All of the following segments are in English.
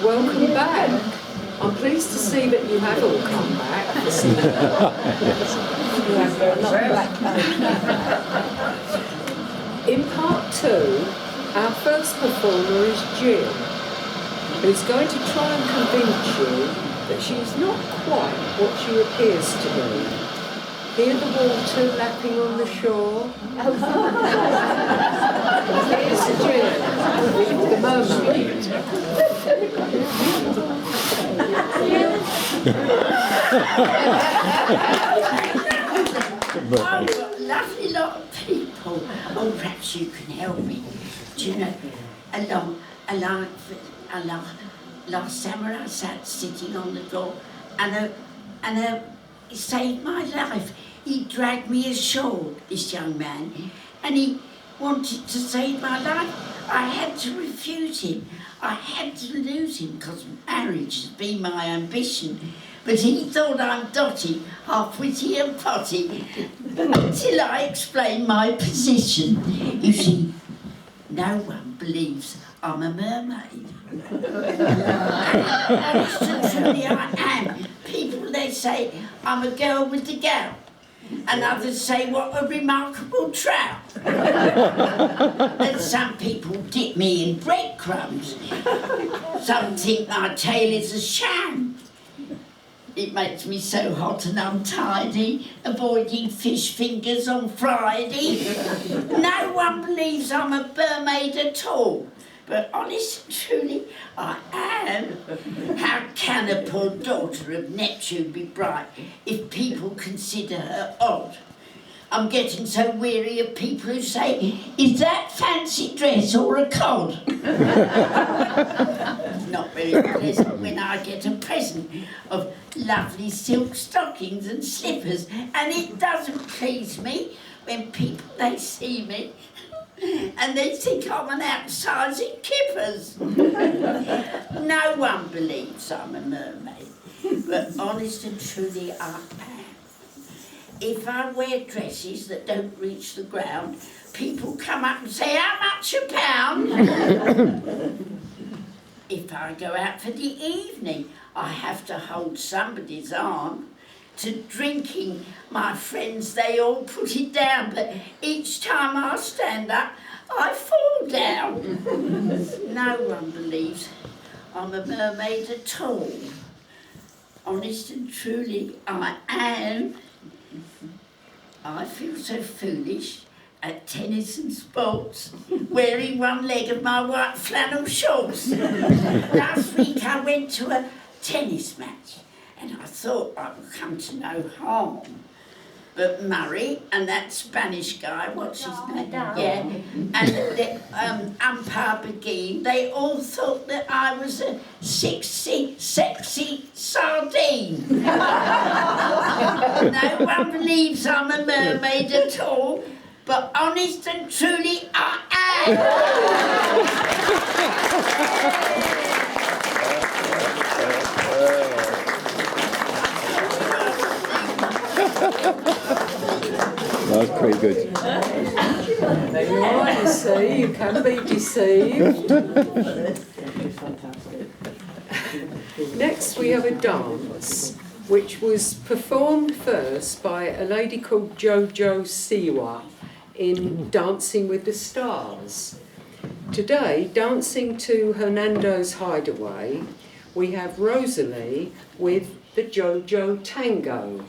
Welcome back. I'm pleased to see that you have all come back. In part 2, our first performer is Jill, who's going to try and convince you that she's not quite what she appears to be. Hear the water lapping on the shore? Here's Jill, the mermaid. Oh, lovely lot of people. Oh, perhaps you can help me. Do you know, last summer I sat sitting on the door and he saved my life. He dragged me ashore, this young man, and he wanted to save my life. I had to refuse him. I had to lose him because marriage has been my ambition. But he thought I'm dotty, half witty and potty, until I explained my position. You see, no one believes I'm a mermaid. Honest and truly I am. People, they say I'm a girl with the gout. And others say, what a remarkable trout. And some people dip me in breadcrumbs. Some think my tail is a sham. It makes me so hot and untidy, avoiding fish fingers on Friday. No one believes I'm a mermaid at all. But honest and truly, I am. How can a poor daughter of Neptune be bright if people consider her odd? I'm getting so weary of people who say, is that fancy dress or a cod? Not very pleasant when I get a present of lovely silk stockings and slippers, and it doesn't please me when people, they see me and they think I'm an outsizing kippers. No one believes I'm a mermaid, but honest and truly I am. If I wear dresses that don't reach the ground, people come up and say, how much a pound? If I go out for the evening, I have to hold somebody's arm. To drinking, my friends, they all put it down, but each time I stand up, I fall down. No one believes I'm a mermaid at all. Honest and truly, I am. I feel so foolish at tennis and sports, wearing one leg of my white flannel shorts. Last week I went to a tennis match, and I thought I would come to no harm. But Murray and that Spanish guy, what's his name? Yeah, and the umpire Begin, they all thought that I was a sexy sardine. No one believes I'm a mermaid at all, but honest and truly I That was pretty good. There you are, you see, you can be deceived. Next we have a dance, which was performed first by a lady called Jojo Siwa in Dancing with the Stars. Today, dancing to Hernando's Hideaway, we have Rosalie with the Jojo Tango.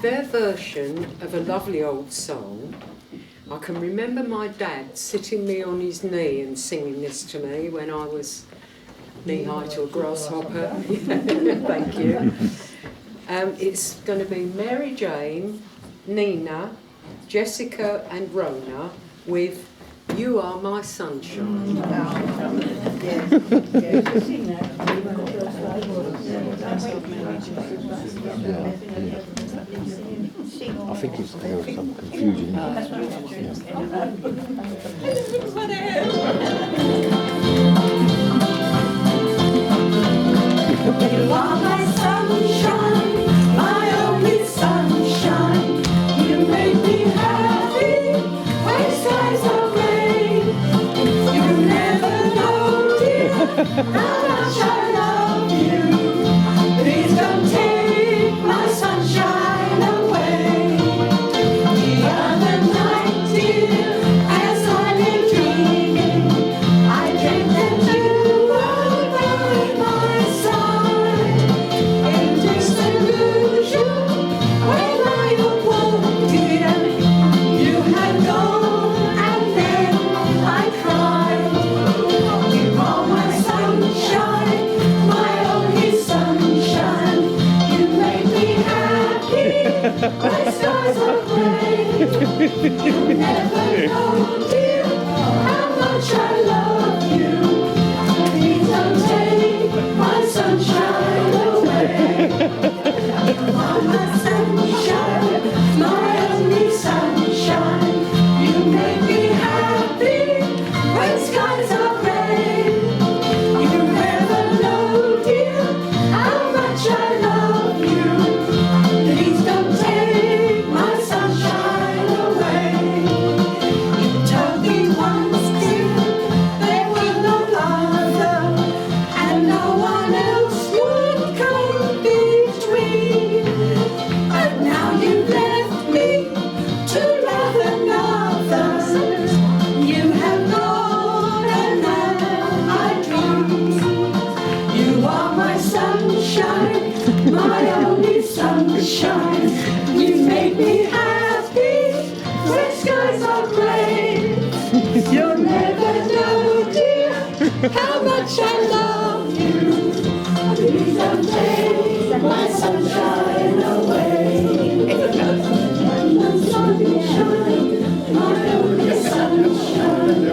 their version of a lovely old song. I can remember my dad sitting me on his knee and singing this to me when I was knee-high to a grasshopper. Thank you. It's going to be Mary Jane, Nina, Jessica and Rona with You Are My Sunshine. I think there was some confusion. You are my sunshine, my only sunshine. You make me happy when skies are gray. You never know, dear, how much I love you. Please don't take my sunshine away. The other night, dear, as I lay dreaming, I dreamt that you were by my side. In distant illusion, when I awoke, dear, you had gone, and then I cried. You are my sunshine, my only sunshine. You make me happy when skies are gray. You never know, dear, how much I love you. Please don't take my sunshine away. You are my sunshine, my only sunshine. You make me happy when skies are gray. You never know, dear, how much I love you. Please don't take my sunshine away. You told me once, dear, there were no other, and no one else would come between. But now you've left me to love another. You have gone, and now I dream. You are my sunshine, my only sunshine. You make me happy when skies are gray. You'll never know, dear, how much I love you. Please don't take my sunshine away. My sunshine, my only sunshine.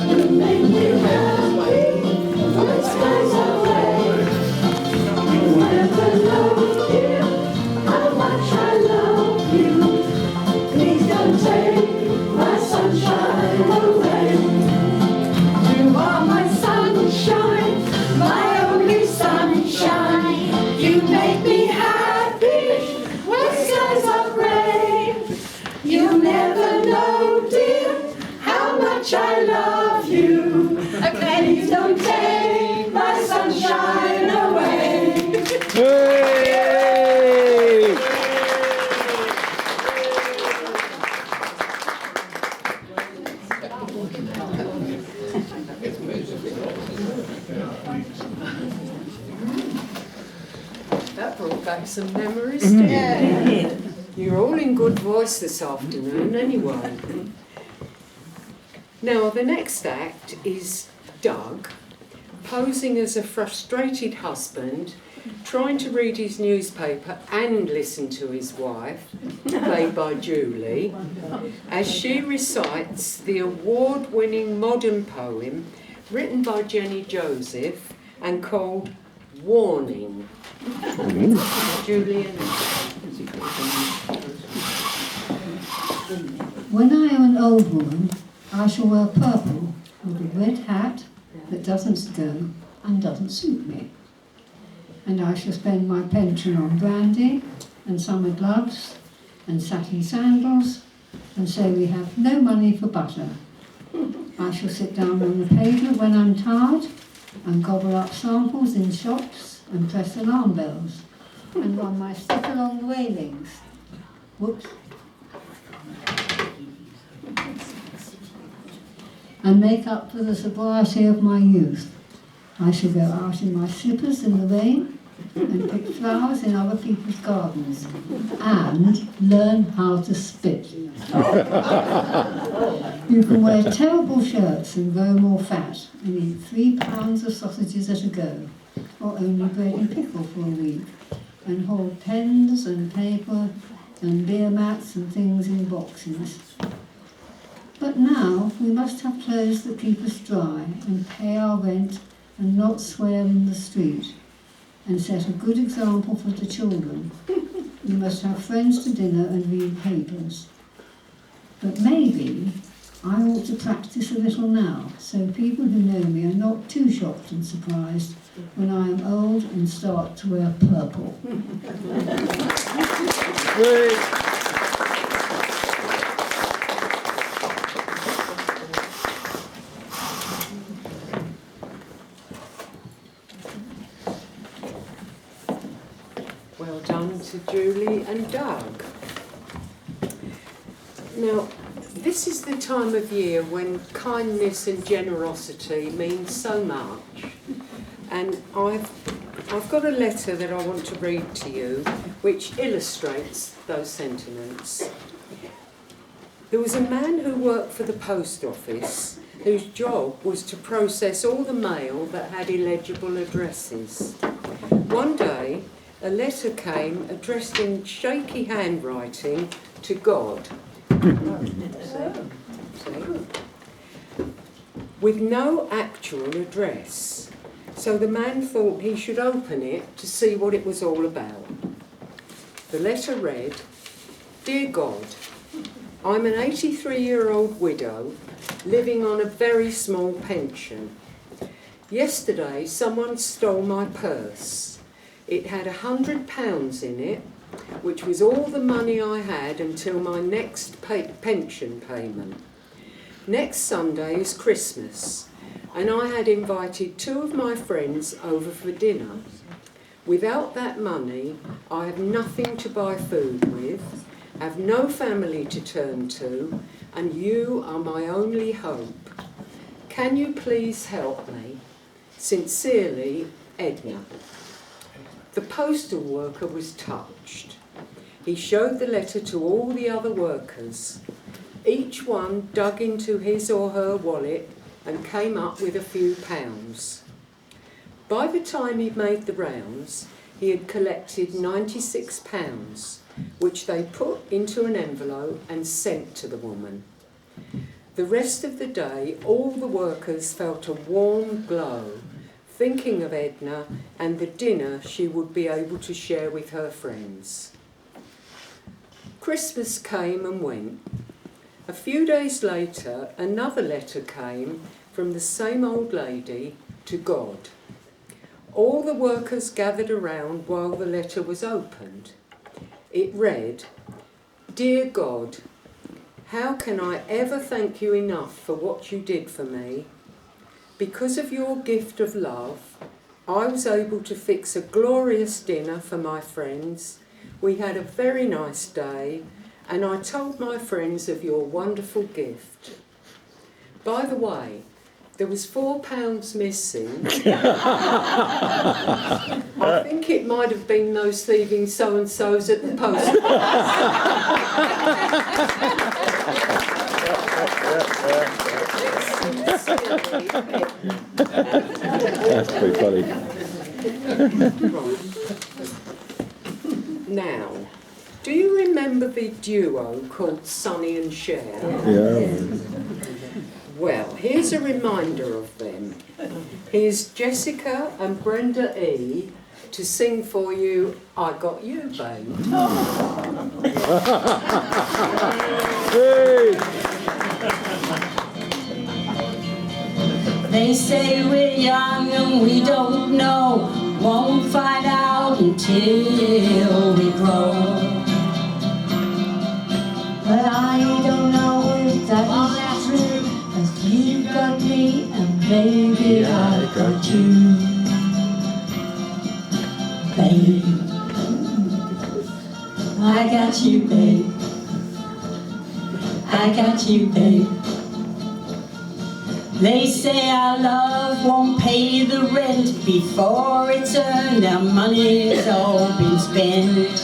You make me happy when skies are gray. You never know, dear, how much I love you. Please don't take my sunshine away. You are my sunshine, my only sunshine. You make me happy when skies are gray. You never know, dear, how much I love you. Please don't take my sunshine away. Hey! That brought back some memories, didn't it? You're all in good voice this afternoon, anyway. Now, the next act is Doug, posing as a frustrated husband, trying to read his newspaper and listen to his wife, played by Julie, as she recites the award-winning modern poem written by Jenny Joseph and called Warning. Julie. When I am an old woman, I shall wear purple with a red hat that doesn't go and doesn't suit me. And I shall spend my pension on brandy and summer gloves and satin sandals and say we have no money for butter. I shall sit down on the pavement when I'm tired and gobble up samples in shops and press alarm bells and run my stick along the railings. Whoops. And make up for the sobriety of my youth. I shall go out in my slippers in the rain and pick flowers in other people's gardens, and learn how to spit. You can wear terrible shirts and grow more fat, and eat 3 pounds of sausages at a go, or only bread and pickle for a week, and hold pens and paper and beer mats and things in boxes. But now we must have clothes that keep us dry and pay our rent and not swear in the street, and set a good example for the children. We must have friends to dinner and read papers. But maybe I ought to practice a little now, so people who know me are not too shocked and surprised when I am old and start to wear purple. Well done to Julie and Doug. Now, this is the time of year when kindness and generosity mean so much. And I've got a letter that I want to read to you which illustrates those sentiments. There was a man who worked for the post office whose job was to process all the mail that had illegible addresses. One day, a letter came addressed in shaky handwriting to God, with no actual address. So the man thought he should open it to see what it was all about. The letter read, "Dear God, I'm an 83-year-old widow living on a very small pension. Yesterday someone stole my purse. It had £100 in it, which was all the money I had until my next pension payment. Next Sunday is Christmas, and I had invited 2 of my friends over for dinner. Without that money, I have nothing to buy food with, have no family to turn to, and you are my only hope. Can you please help me? Sincerely, Edna." The postal worker was touched. He showed the letter to all the other workers. Each one dug into his or her wallet and came up with a few pounds. By the time he'd made the rounds, he had collected £96, which they put into an envelope and sent to the woman. The rest of the day, all the workers felt a warm glow, thinking of Edna and the dinner she would be able to share with her friends. Christmas came and went. A few days later, another letter came from the same old lady to God. All the workers gathered around while the letter was opened. It read, "Dear God, how can I ever thank you enough for what you did for me? Because of your gift of love, I was able to fix a glorious dinner for my friends. We had a very nice day, and I told my friends of your wonderful gift. By the way, there was £4 missing. I think it might have been those thieving so-and-sos at the post That's pretty funny. Now, do you remember the duo called Sonny and Cher? Yeah. Well, here's a reminder of them. Here's Jessica and Brenda E. to sing for you, "I Got You, Babe." Hey! They say we're young and we don't know, won't find out until we grow. But I don't know if that is true, 'cause you got me and baby I got you. Babe, I got you, babe. I got you, babe. They say our love won't pay the rent before it's earned, our money's all been spent.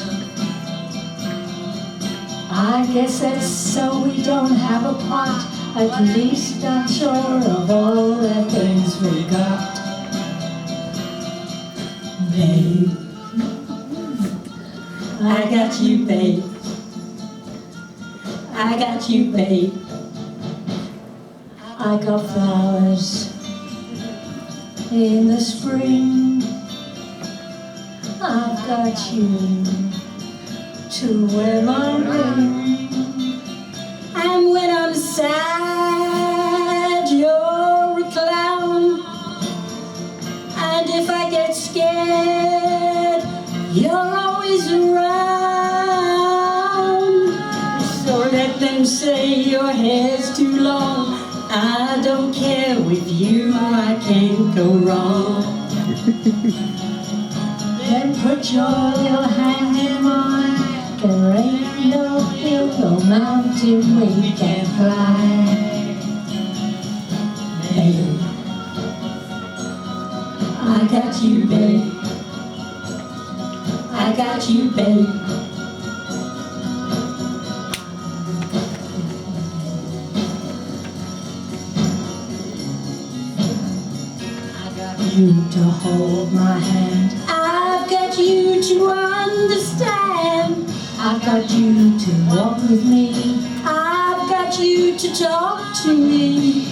I guess that's so we don't have a pot, at least I'm sure of all the things we got. Babe, I got you, babe. I got you, babe. I got flowers in the spring. I've got you to wear my ring. And when I'm sad, you're a clown. And if I get scared, you're always around. So let them say your hair's too long, I don't care, with you I can't go wrong. Then put your little hand in mine, there ain't no hill, no mountain we can't climb. Babe, I got you, babe. I got you, babe. You to hold my hand, I've got you to understand, I've got you to walk with me, I've got you to talk to me,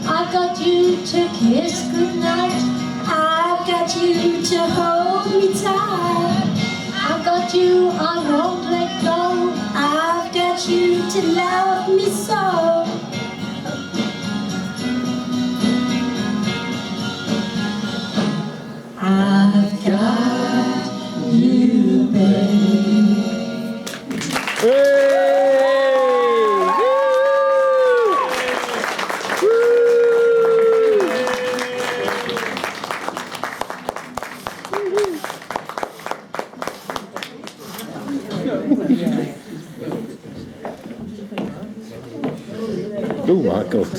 I've got you to kiss goodnight, I've got you to hold me tight, I've got you, I won't let go, I've got you to love me so. I've got you, babe. Oh my God.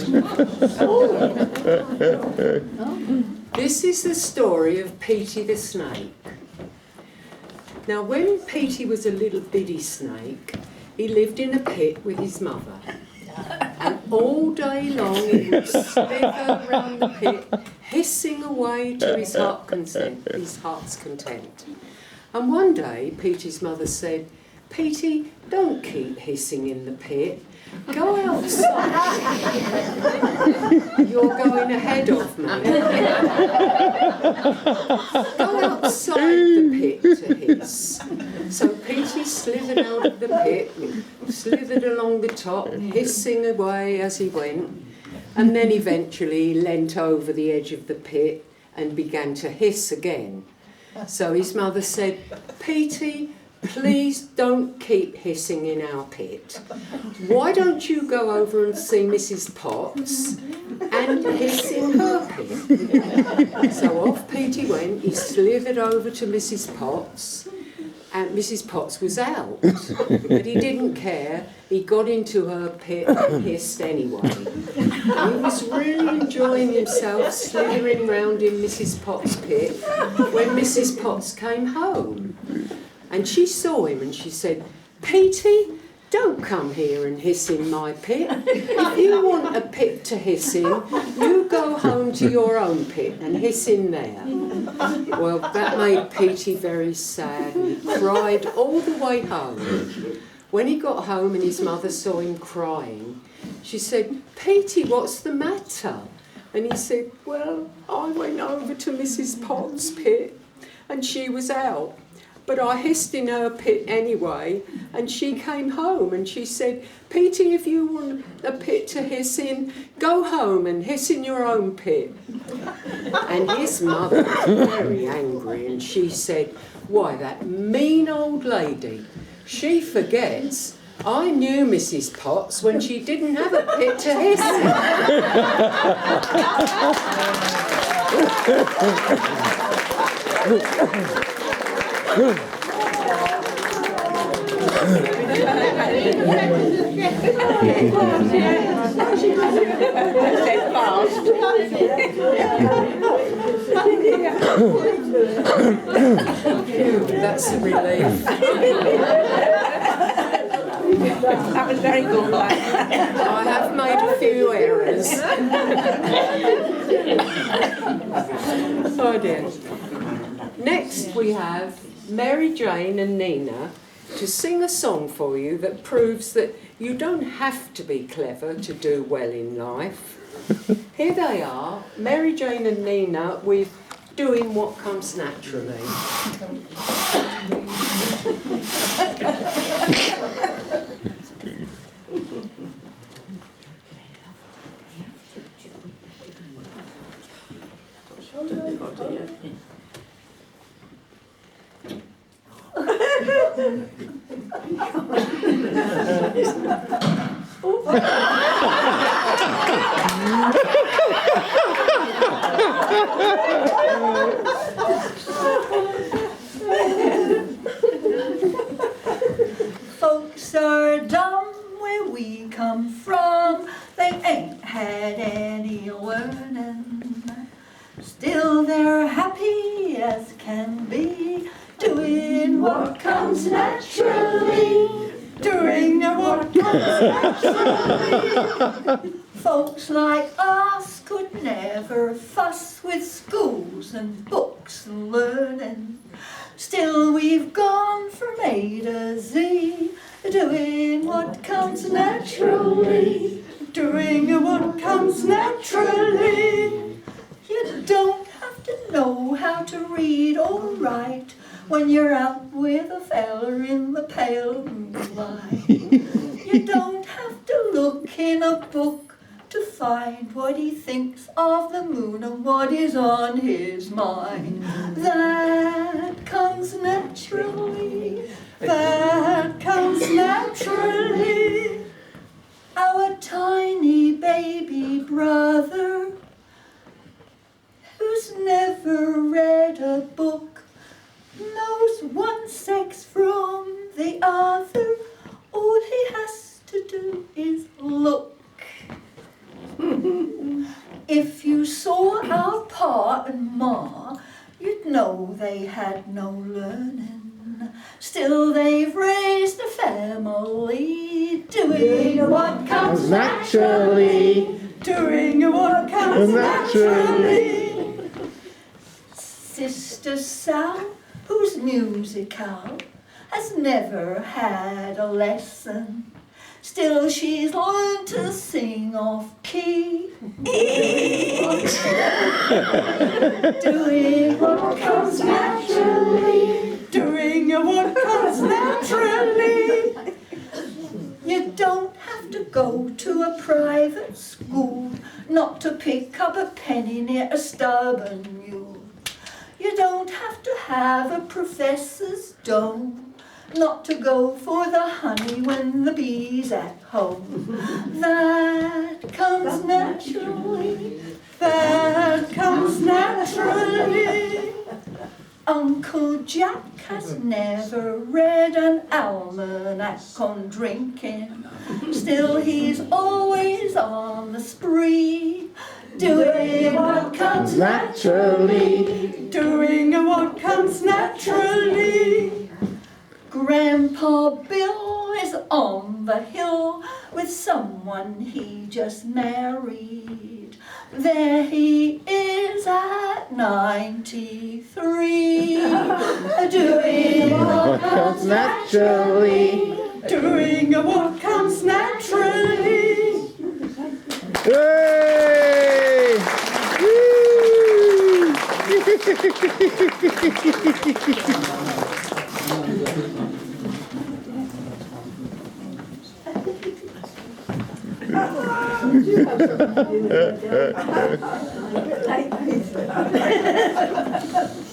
This is the story of Pt the snake. Now, when Pt was a little bitty snake, he lived in a pit with his mother. And all day long he would slither around the pit, hissing away to his heart's content. And one day, Petey's mother said, "Petey, don't keep hissing in the pit. Go outside. You're going ahead of me. Go outside the pit to hiss." So Petey slithered out of the pit, slithered along the top, hissing away as he went, and then eventually he leant over the edge of the pit and began to hiss again. So his mother said, "Petey, please don't keep hissing in our pit. Why don't you go over and see Mrs. Potts and hiss in her pit?" So off Petey went. He slithered over to Mrs. Potts, and Mrs. Potts was out. But he didn't care. He got into her pit and hissed anyway. He was really enjoying himself slithering round in Mrs. Potts' pit when Mrs. Potts came home. And she saw him and she said, "Petey, don't come here and hiss in my pit. If you want a pit to hiss in, you go home to your own pit and hiss in there." Well, that made Petey very sad, and he cried all the way home. When he got home and his mother saw him crying, she said, "Petey, what's the matter?" And he said, "Well, I went over to Mrs. Potts' pit and she was out. But I hissed in her pit anyway, and she came home and she said, 'Petey, if you want a pit to hiss in, go home and hiss in your own pit.'" And his mother was very angry and she said, "Why, that mean old lady, she forgets I knew Mrs. Potts when she didn't have a pit to hiss in." Fast. that's a relief. That was very good. I have made a few errors. Oh dear. Next we have Mary Jane and Nina to sing a song for you that proves that you don't have to be clever to do well in life. Here they are, Mary Jane and Nina, with Doing What Comes Naturally. Folks are dumb where we come from, they ain't had any learning. Still they're happy as can be, doing what comes naturally. Doing what comes naturally. Folks like us could never fuss with schools and books and learning. Still we've gone from A to Z, doing what comes naturally. Doing what comes naturally. You don't have to know how to read or write when you're out with a feller in the pale moonlight. You don't have to look in a book to find what he thinks of the moon and what is on his mind. That comes naturally. That comes naturally. Our tiny baby brother, who's never read a book, knows one sex from the other. All he has to do is look. If you saw our Pa and Ma, you'd know they had no learning. Still they've raised a family, doing what comes naturally. Doing what comes naturally. Sister Sal, who's musical, has never had a lesson. Still she's learned to sing off key. Doing what comes naturally. Doing what comes naturally. You don't have to go to a private school not to pick up a penny near a stubborn mule. You don't have to have a professor's dome not to go for the honey when the bee's at home. That comes naturally. That comes naturally. Uncle Jack has never read an almanac on drinking. Still he's always on the spree, doing what comes naturally. Doing what comes naturally. Grandpa Bill is on the hill with someone he just married. There he is at 93, doing what comes naturally. Doing what comes naturally. Hey!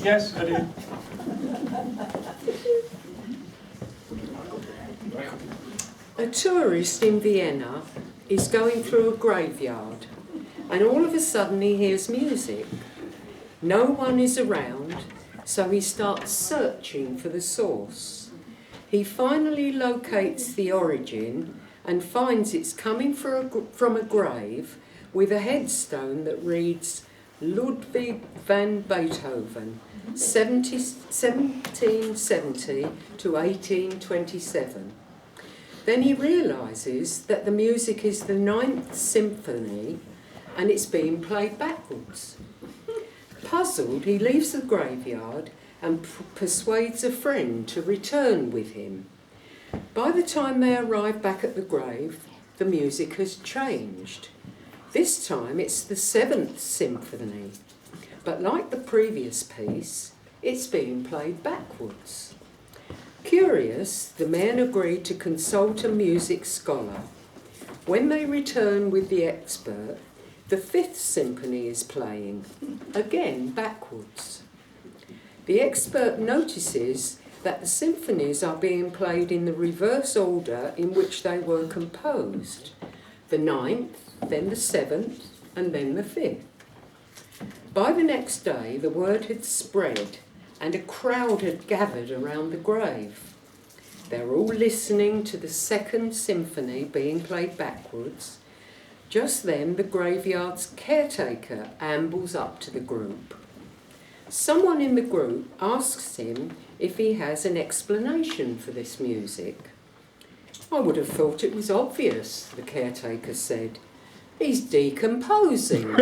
Yes, I do. A tourist in Vienna is going through a graveyard and all of a sudden he hears music. No one is around, so he starts searching for the source. He finally locates the origin and finds it's coming from a grave with a headstone that reads, Ludwig van Beethoven, 1770 to 1827. Then he realises that the music is the 9th symphony and it's being played backwards. Puzzled, he leaves the graveyard and persuades a friend to return with him. By the time they arrive back at the grave, the music has changed. This time it's the 7th symphony, but like the previous piece, it's being played backwards. Curious, the men agreed to consult a music scholar. When they return with the expert, the 5th symphony is playing, again backwards. The expert notices that the symphonies are being played in the reverse order in which they were composed. The 9th, then the 7th, and then the 5th. By the next day, the word had spread and a crowd had gathered around the grave. They're all listening to the 2nd symphony being played backwards. Just then, the graveyard's caretaker ambles up to the group. Someone in the group asks him if he has an explanation for this music. "I would have thought it was obvious," the caretaker said. "He's decomposing."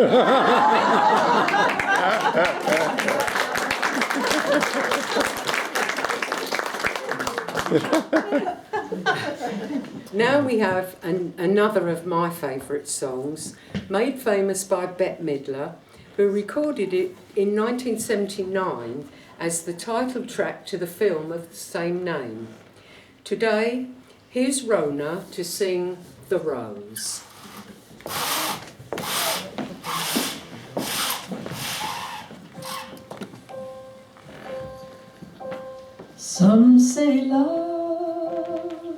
Now we have another of my favourite songs, made famous by Bette Midler, who recorded it in 1979 as the title track to the film of the same name. Today, here's Rona to sing The Rose. Some say love,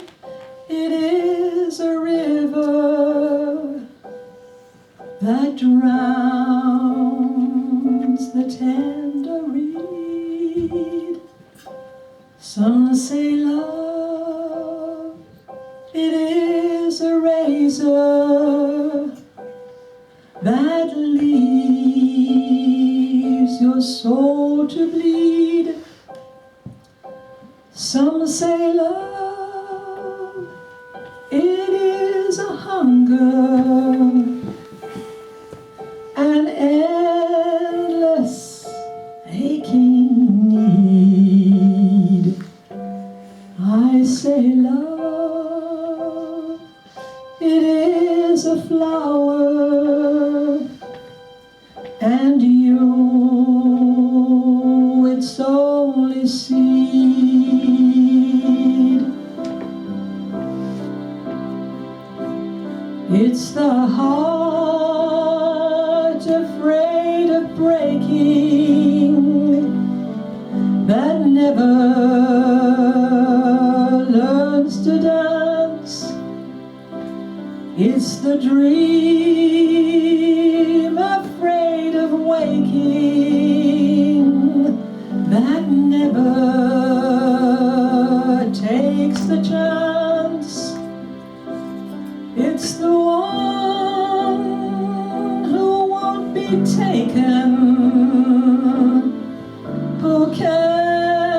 it is a river that drowns the tender reed. Some say love, it is a razor that leaves your soul to bleed. Some say love, it is a hunger, an endless aching need. I say love, it is a flower, and you, its only seed. It's the heart afraid of breaking that never learns to dance. It's the dream afraid of waking that never takes the chance. It's the one who won't be taken, who cannot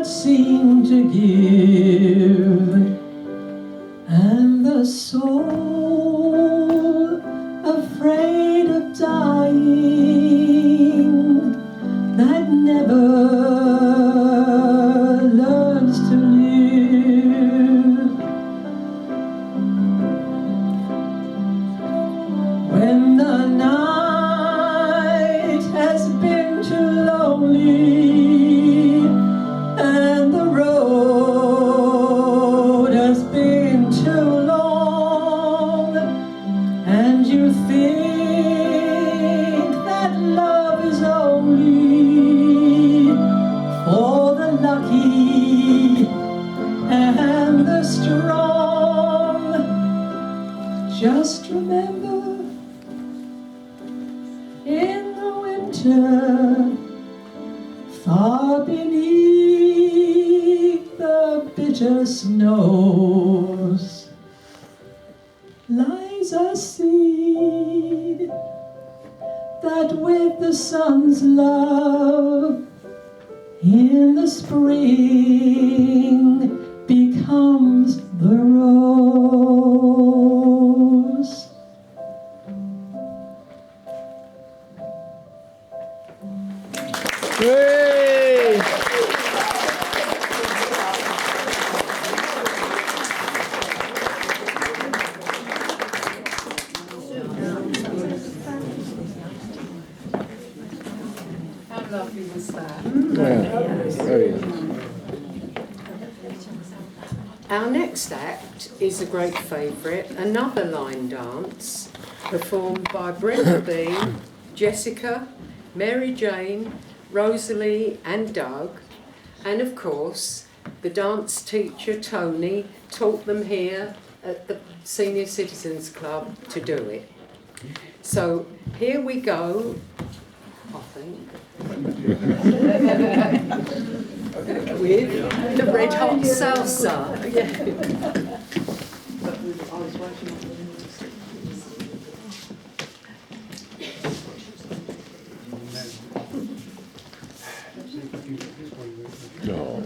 seem to give, and the soul afraid of dying that never learns to live. When the night has been too lonely and the road has been too long, and you think that love is only for the lucky and the strong, just remember, in the winter, far beneath the bitter snows, lies a seed that with the sun's love in the spring becomes the rose. Hey! How lovely was that? Yeah, very nice. Our next act is a great favourite, another line dance performed by Brenda B, Jessica, Mary Jane, Rosalie and Doug, and of course the dance teacher Tony taught them here at the Senior Citizens Club to do it. So here we go, I think, with the Red Hot Salsa. Oh.